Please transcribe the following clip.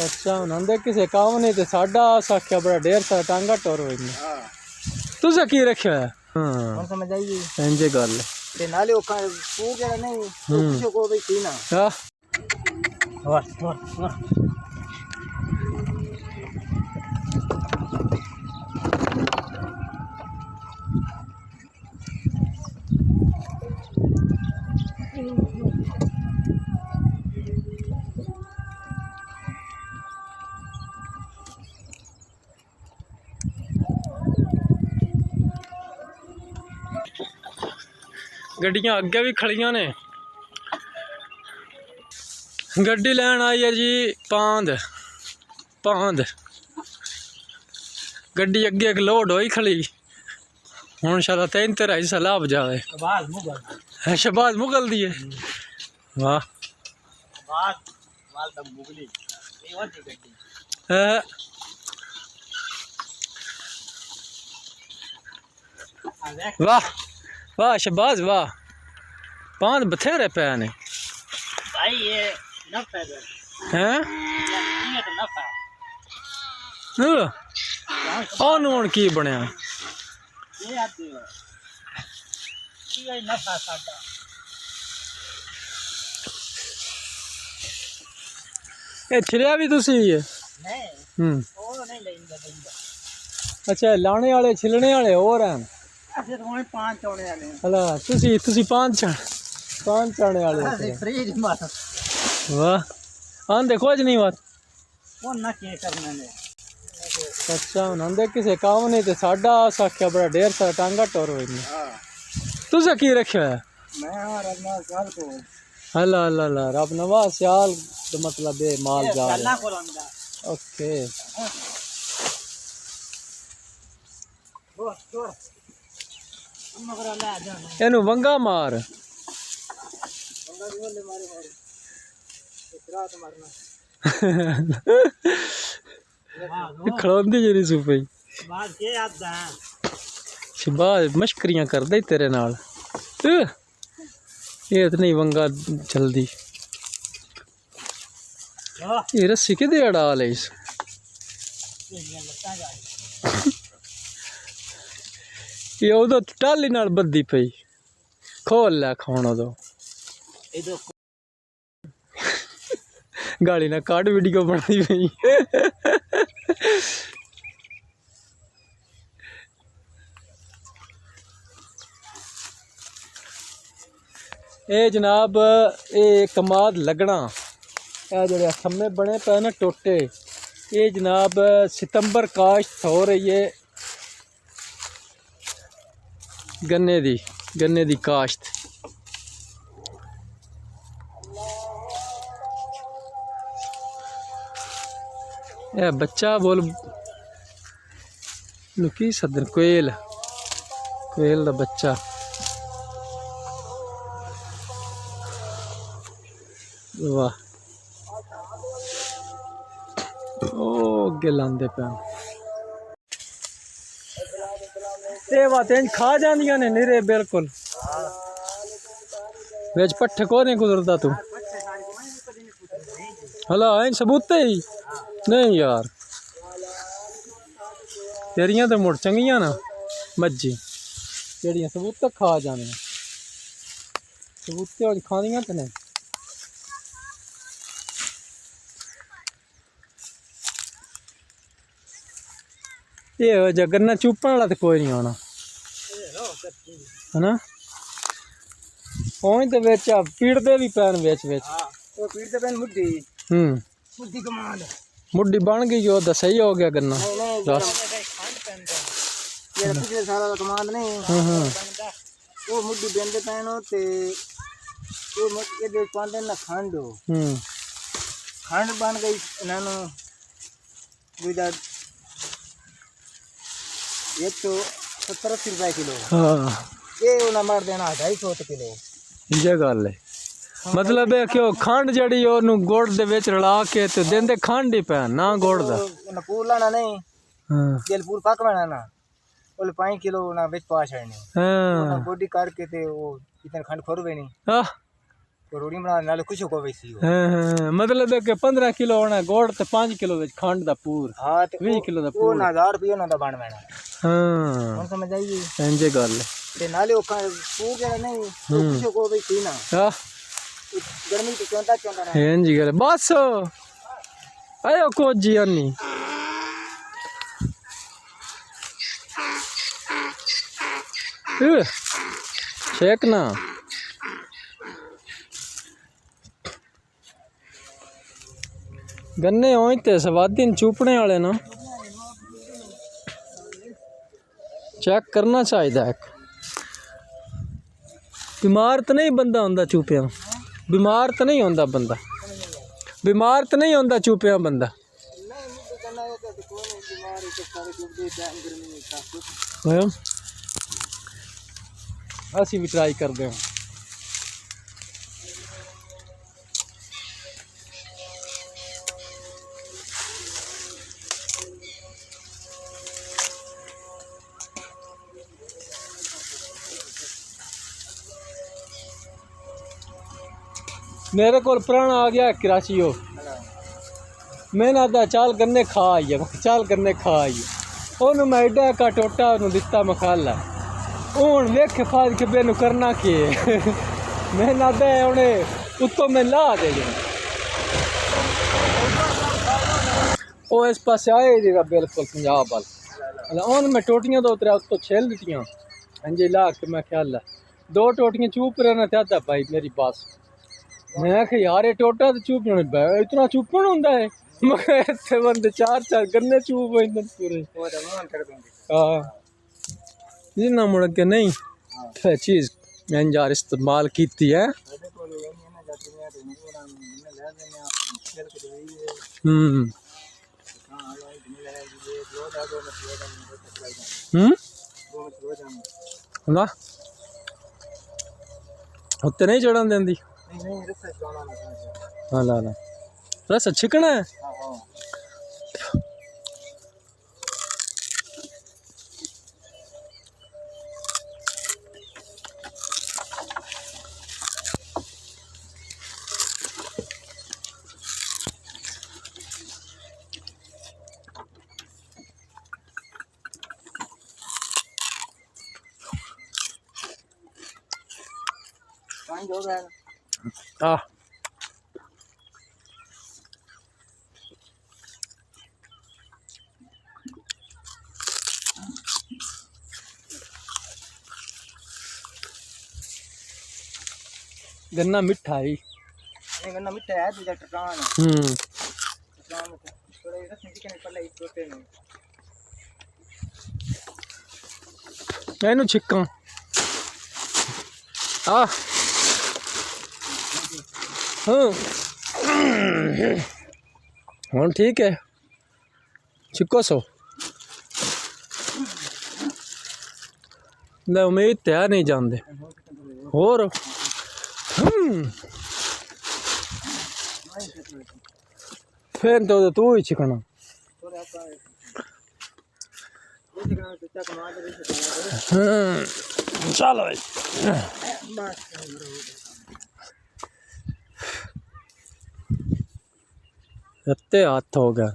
अच्छा उन्होंने किसी काम नहीं तो साडा आख्या बड़ा ढेर सारा टांगा टोर हो तुसा की रखा है हां समझ आई इंजे गल ते नाले ओ तू जेड़ा नहीं किसी को भी की ना हां वाह गड्डियां अगे भी खड़ियां ने गड्डी लैन आई है जी पांद गड्डी अगे एक लोड होई खड़ी हुण शाला 3 सलाब जावे शहबाज मुगल दी है वाह वाह वाह शहबाज वाह पांच बथेरे पे ने भाई ये नफा है ये तो नफा हुण की बनया ये आती है ये नफा साडा ए छिड़िया भी तुसी नहीं ओ नहीं लेंदा अच्छा लाने वाले छिलने वाले और हैं ਅਸੀਂ ਤਾਂ ਪਾਂਚ ਚੌਣੇ ਵਾਲੇ ਹਲਾ ਤੁਸੀਂ ਪਾਂਚ ਚਾਣੇ ਵਾਲੇ ਅਸੀਂ ਫ੍ਰੀ ਦੀ ਮਾਰ ਵਾਹ ਆਂ ਦੇਖੋ ਅਜ ਨਹੀਂ ਬਾਤ ਉਹ ਨਾ ਕੀ ਕਰਨਾ ਨੇ ਅੱਛਾ ਉਹਨਾਂ ਕਿਸੇ ਕੰਮ ਨਹੀਂ ਤੇ ਸਾਡਾ ਆਖਿਆ ਬੜਾ ਢੇਰ ਸਾਰਾ ਟਾਂਗਾ ਟੋਰ ਹੋਈ ਨੇ ਹਾਂ ਤੁਸੀਂ ਕੀ ਰੱਖਿਆ ਹੈ ਮੈਂ ਰਬਨਾ ਸਾਲ ਕੋ ਹਲਾ ਰੱਬ ਨਵਾਜ਼ ਸਿਆਲ ਦਾ ਮਤਲਬ ਹੈ ਮਾਲ ਜਾ ਅੱਲਾ ਕੋਲ ਆਂਦਾ ਓਕੇ ਹੋਰ ਇਹਨੂੰ ਵੰਗਾ ਮਾਰ ਖਲੋਂਦੀ ਜਿਹੜੀ ਸੁਪਈ ਸ਼ਬਾਜ਼ ਮਸ਼ਕਰੀਆਂ ਕਰਦੇ ਤੇਰੇ ਨਾਲ ਇਹ ਤਾਂ ਨਹੀਂ ਵੰਗਾ ਜਲਦੀ ਇਹ ਰੱਸੀ ਕਿਹਦੇ ਅੜਾ ਲਈ ये उदो टाली नाल बद्दी पई खोल लै खाण उदो गाड़ी ना काट वीडियो बनती पई ए जनाब ये कमाद लगना ए जेड़े थम्मे बने पे ना टोटे ये जनाब सितंबर काश्त हो रही है गन्ने दी काश्त ए बच्चा बोल की सदन कोयल दा बच्चा वाह ओ अगे लांदे पे खा जांदियां ने निरे बिल्कुल विच पट्ठे को नहीं गुजरता तू हला सबूते ही नहीं यार तेरियां तो मुड़ चंगियां ना मज्जी जेड़ियां सबूते खा जाने सबूते वाली खानियां तो नहीं ये गन्ना चुपन वाला तो कोई नहीं आना है ना ओही तो बेच पीड़ते भी पैन बेच वो पीड़ते पैन मुड्डी कमाल मुड्डी बन गई जो तो सही हो गया गन्ना दस ये पिछले साल का कमाल नहीं वो मुड्डी बेंदे पैन ते वो ये दे पांदे ना खंड बन गई इन्हां गुदा ये तो 70-80 रुपए किलो हाँ ये उन्हें मार देना 250 किलो ये गल है मतलब है कि खंड जड़ी ओनू गुड़ दे विच रला के ते देंदे खंड ही पैन ना गुड़ दा ना पूर लाना नहीं हां जेल पूर पकवाना ना ओले 5 किलो ना विच पा छड़ने हां ना बॉडी करके ते वो इतने खंड खोरवे नहीं हां रोटी बनाने नाल कुछ को वैसी हो। हाँ मतलब कि 15 किलो होना गुड़ ते 5 किलो विच खंड दा पूर। हाँ ते 20 किलो दा वो पूर। 1000 रुपये ना दा बन मैना। हाँ ਹੁਣ ਸਮਝ ਆਈ ਇੰਜੇ ਗੱਲ ਹੈ ਤੇ ਨਾਲੇ ਉਹ ਪੂਰ ਜਿਹੜਾ ਨਹੀਂ ਕੁਝ ਕੋ ਵੀ ਸੀ ਨਾ ਹਾਂ ਗਰਮੀ ਤੇ ਚੋਂਦਾ ਨਾ ਇੰਜੀ ਗੱਲ ਬਸ ਆਇਓ ਕੋਜੀ ਆਨੀ check ਨਾ गन्ने होई ते सवादीन चूपने वाले ना चेक करना चाहिए एक बीमार तो नहीं बंदा होंदा चूपिया बीमार तो नहीं होंदा बंदा बीमार तो नहीं होंदा चूपिया बंदा असी भी ट्राई करते हैं मेरे को पुराना आ गया कराची हो मैं ना चाल गन्ने खा आई है चाल गन्ने खा आई है ओनू मैं एडा का टोटा ओनू दिता मखाला हूँ वेख फाद के बेनू करना की मैं ना उन्हें उत्तों मैं ला दे वो इस पास आए देगा बिल्कुल पंजाब वाल हूँ मैं टोटियां दो त्रै उत्तों छेल दित्तियां अंजी ला के मैं ख्याल है 2 टोटियां चूप रहना चाहता भाई मेरी बात मैं आख यार ये टोटा तो चूपन इतना चूपन होंदा है मगर इतने बंदे 4 गन्ने चूप होंदे पूरे हाँ जिन्ना मुड़ के नहीं चीज यार इस्तेमाल की है ना उत्ते नहीं चढ़न देंदी हाँ ला ला रस छिकना है हाँ गन्ना मिठा है गन्ना मिठा है तो टटान थोड़े रस चिकन पल्ले छोटे में मैनू छिक्का हाँ हाँ ठीक है छिको सो ले उम्मीद तैयार नहीं जानते और फिर तो तू ही छिकना चलो रत्ते हाथ हो गया